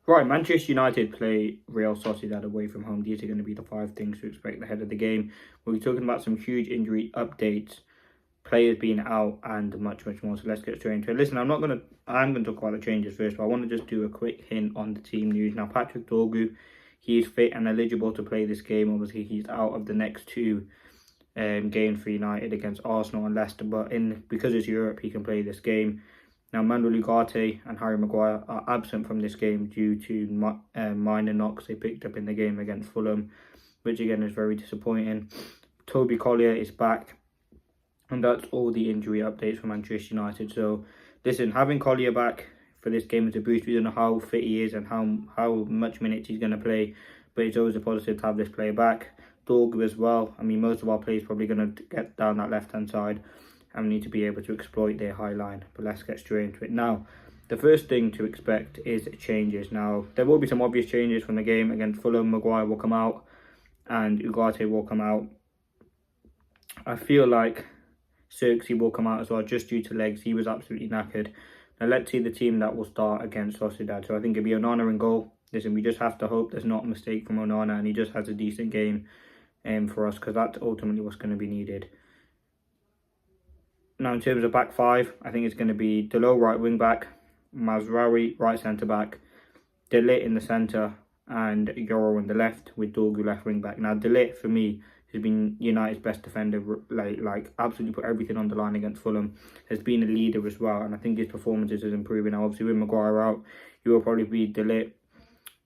Right, Manchester United play Real Sociedad away from home. These are going to be the 5 things to expect ahead of the game. We'll be talking about some huge injury updates, players being out, and much, much more. So let's get straight into it. Listen, I'm going to talk about the changes first, but I want to just do a quick hint on the team news. Now, Patrick Dorgu, he is fit and eligible to play this game. Obviously, he's out of the next two games for United against Arsenal and Leicester, but because it's Europe, he can play this game. Now, Manuel Ugarte and Harry Maguire are absent from this game due to minor knocks they picked up in the game against Fulham, which again is very disappointing. Toby Collier is back, and that's all the injury updates for Manchester United. So, listen, having Collier back for this game is a boost. We don't know how fit he is and how much minutes he's going to play, but it's always a positive to have this player back. Dorgu as well. I mean, most of our players probably going to get down that left-hand side, and we need to be able to exploit their high line. But let's get straight into it. Now, the first thing to expect is changes. Now, there will be some obvious changes from the game against Fulham. Maguire will come out and Ugarte will come out. I feel like Xerxes will come out as well, just due to legs. He was absolutely knackered. Now, let's see the team that will start against Sociedad. So I think it'll be Onana in goal. Listen, we just have to hope there's not a mistake from Onana and he just has a decent game for us, because that's ultimately what's going to be needed. Now, in terms of back five, I think it's going to be Delo right wing back, Mazraoui right centre back, De Ligt in the centre, and Yoro on the left with Dorgu left wing back. Now, De Ligt for me has been United's best defender, like absolutely put everything on the line against Fulham. Has been a leader as well, and I think his performances is improving now. Obviously, with Maguire out, you will probably be De Ligt.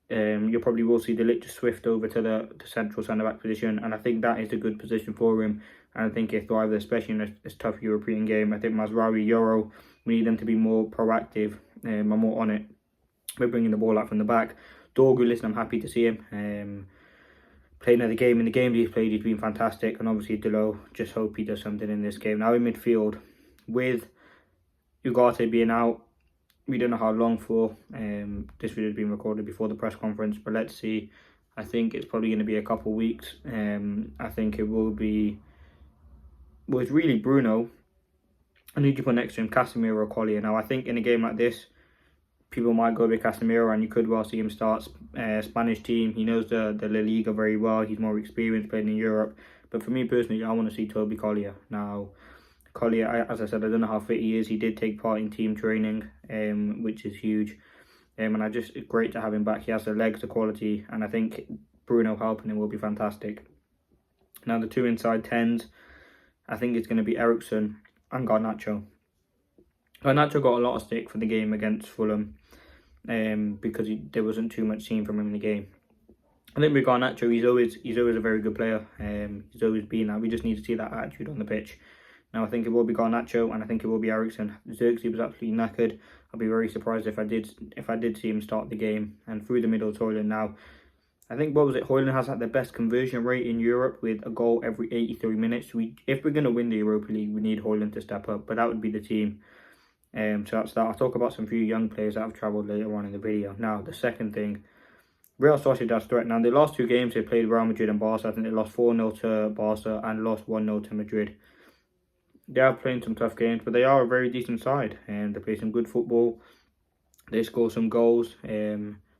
You probably will see De Ligt just swift over to the central centre back position, and I think that is a good position for him. And I think he'll thrive, especially in this tough European game. I think Mazraoui, Yoro, we need them to be more proactive and more on it. We're bringing the ball out from the back. Dorgu, listen, I'm happy to see him playing another game. In the games he's played, he's been fantastic. And obviously Delo, just hope he does something in this game. Now in midfield, with Ugarte being out, we don't know how long for. This video has been recorded before the press conference, but let's see. I think it's probably going to be a couple of weeks. I think it will be... Well, it's really Bruno. I need to put next to him Casemiro or Collier. Now, I think in a game like this, people might go with Casemiro, and you could well see him start Spanish team. He knows the La Liga very well. He's more experienced playing in Europe. But for me personally, I want to see Toby Collier. Now, Collier, as I said, I don't know how fit he is. He did take part in team training, which is huge. And it's great to have him back. He has the legs, the quality, and I think Bruno helping him will be fantastic. Now, the two inside 10s, I think it's going to be Eriksen and Garnacho. Garnacho got a lot of stick for the game against Fulham because there wasn't too much seen from him in the game. I think with Garnacho, he's always a very good player. He's always been that. We just need to see that attitude on the pitch. Now, I think it will be Garnacho and I think it will be Eriksen. Xerxes was absolutely knackered. I'll be very surprised if I did see him start the game. And through the middle, Højlund. Now, I think, Højlund has had the best conversion rate in Europe with a goal every 83 minutes. If we're going to win the Europa League, we need Højlund to step up, but that would be the team. So that's that. I'll talk about some few young players that have travelled later on in the video. Now, the second thing, Real Sociedad's threat. Now, the last two games they played Real Madrid and Barca. I think they lost 4-0 to Barca and lost 1-0 to Madrid. They are playing some tough games, but they are a very decent side, and they play some good football. They score some goals.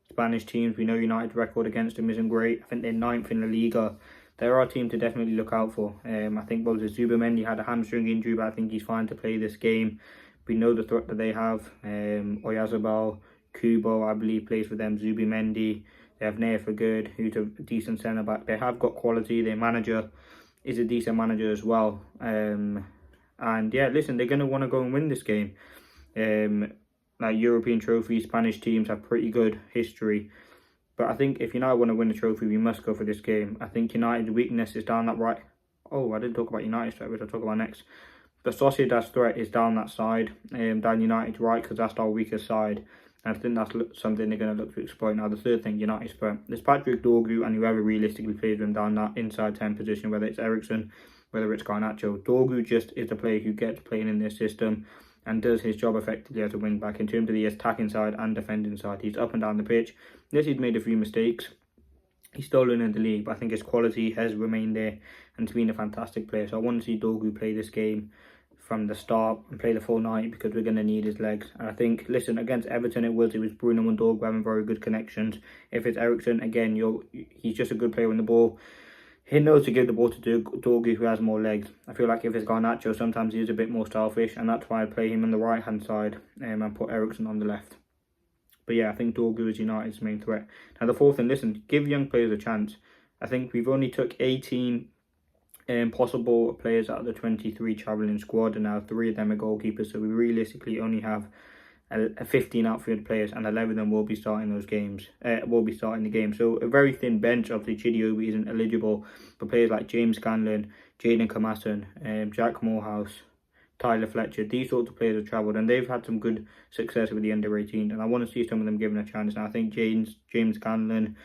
Spanish teams, we know United's record against them isn't great. I think they're 9th in La Liga. They're our team to definitely look out for. I think Zubimendi had a hamstring injury, but I think he's fine to play this game. We know the threat that they have. Oyarzabal, Kubo, I believe, plays for them. Zubimendi. They have Nair for Good, who's a decent centre-back. They have got quality. Their manager is a decent manager as well. And yeah, listen, they're going to want to go and win this game. Like European trophies, Spanish teams have pretty good history. But I think if United want to win the trophy, we must go for this game. I think United's weakness is down that right. Oh, I didn't talk about United's threat, which I'll talk about next. But Sociedad's threat is down that side, down United's right, because that's our weakest side. And I think that's something they're going to look to exploit. Now, the third thing, United's threat. There's Patrick Dorgu and whoever realistically plays them down that inside 10 position, whether it's Eriksen, whether it's Garnacho. Dorgu just is the player who gets playing in this system and does his job effectively as a wing back in terms of the attacking side and defending side. He's up and down the pitch. Yes, he's made a few mistakes. He's still learning the league, but I think his quality has remained there and he's been a fantastic player. So I want to see Dorgu play this game from the start and play the full 90 because we're going to need his legs. And I think, listen, against Everton it was Bruno and Dorgu having very good connections. If it's Eriksen, again, he's just a good player on the ball. He knows to give the ball to Dorgu, who has more legs. I feel like if it's Garnacho, sometimes he's a bit more selfish, and that's why I play him on the right-hand side and put Eriksen on the left. But yeah, I think Dorgu is United's main threat. Now the fourth thing, listen, give young players a chance. I think we've only took 18 possible players out of the 23 travelling squad, and now 3 of them are goalkeepers, so we realistically only have 15 outfield players, and 11 of them will be starting those games. Will be starting the game. So a very thin bench. Obviously, Chidiobi isn't eligible, but players like James Scanlon, Jaden Camason, Jack Morehouse, Tyler Fletcher, these sorts of players have travelled, and they've had some good success with the under-18, and I want to see some of them given a chance. And I think James Scanlon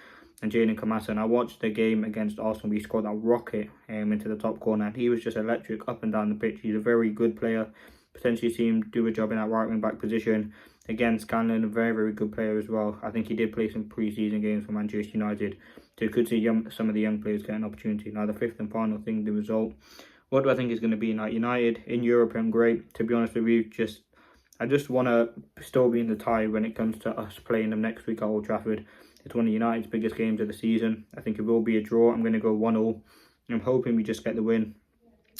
and Jaden Camason, I watched the game against Arsenal. We scored that rocket into the top corner, and he was just electric up and down the pitch. He's a very good player. Potentially see him do a job in that right wing back position. Again, Scanlon, a very, very good player as well. I think he did play some pre-season games for Manchester United. So you could see some of the young players get an opportunity. Now the fifth and final thing, the result. What do I think is going to be? United in Europe, I'm great. To be honest with you, I just want to still be in the tie when it comes to us playing them next week at Old Trafford. It's one of United's biggest games of the season. I think it will be a draw. I'm going to go 1-0. I'm hoping we just get the win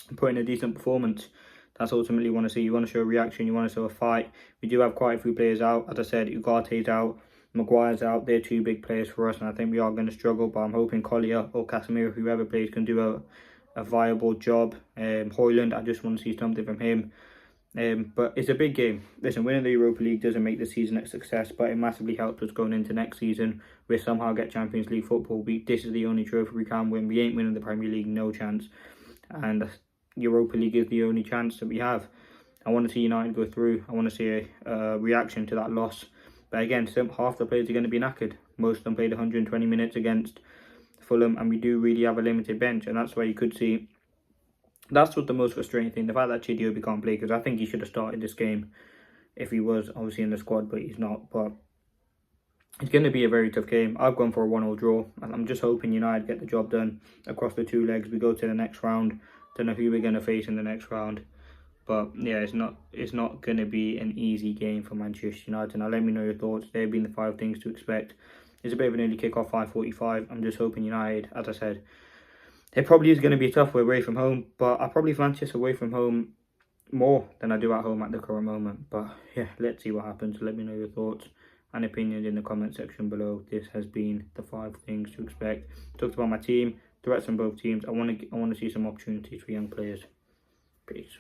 and put in a decent performance. That's ultimately what you want to see. You want to show a reaction. You want to show a fight. We do have quite a few players out. As I said, Ugarte's out. Maguire's out. They're 2 big players for us, and I think we are going to struggle. But I'm hoping Collier or Casemiro, whoever plays, can do a viable job. Højlund, I just want to see something from him. But it's a big game. Listen, winning the Europa League doesn't make the season a success, but it massively helps us going into next season. We somehow get Champions League football. This is the only trophy we can win. We ain't winning the Premier League, no chance. And Europa League is the only chance that we have. I want to see United go through. I want to see a reaction to that loss. But again, half the players are going to be knackered. Most of them played 120 minutes against Fulham, and we do really have a limited bench, and that's where you could see. That's what the most frustrating thing, the fact that Chidiobi can't play, because I think he should have started this game if he was obviously in the squad, but he's not. But it's going to be a very tough game. I've gone for a 1-0 draw, and I'm just hoping United get the job done across the 2 legs. We go to the next round. Don't know who we're going to face in the next round, but yeah, it's not going to be an easy game for Manchester United. Now let me know your thoughts. They've been the 5 things to expect. It's a bit of an early kick-off, 5:45. I'm just hoping United, as I said, it probably is going to be tough. We're away from home, but I probably fancy us away from home more than I do at home at the current moment. But yeah, let's see what happens. Let me know your thoughts and opinions in the comment section below. This has been the 5 things to expect. Talked about my team, threats on both teams. I want to see some opportunities for young players. Peace.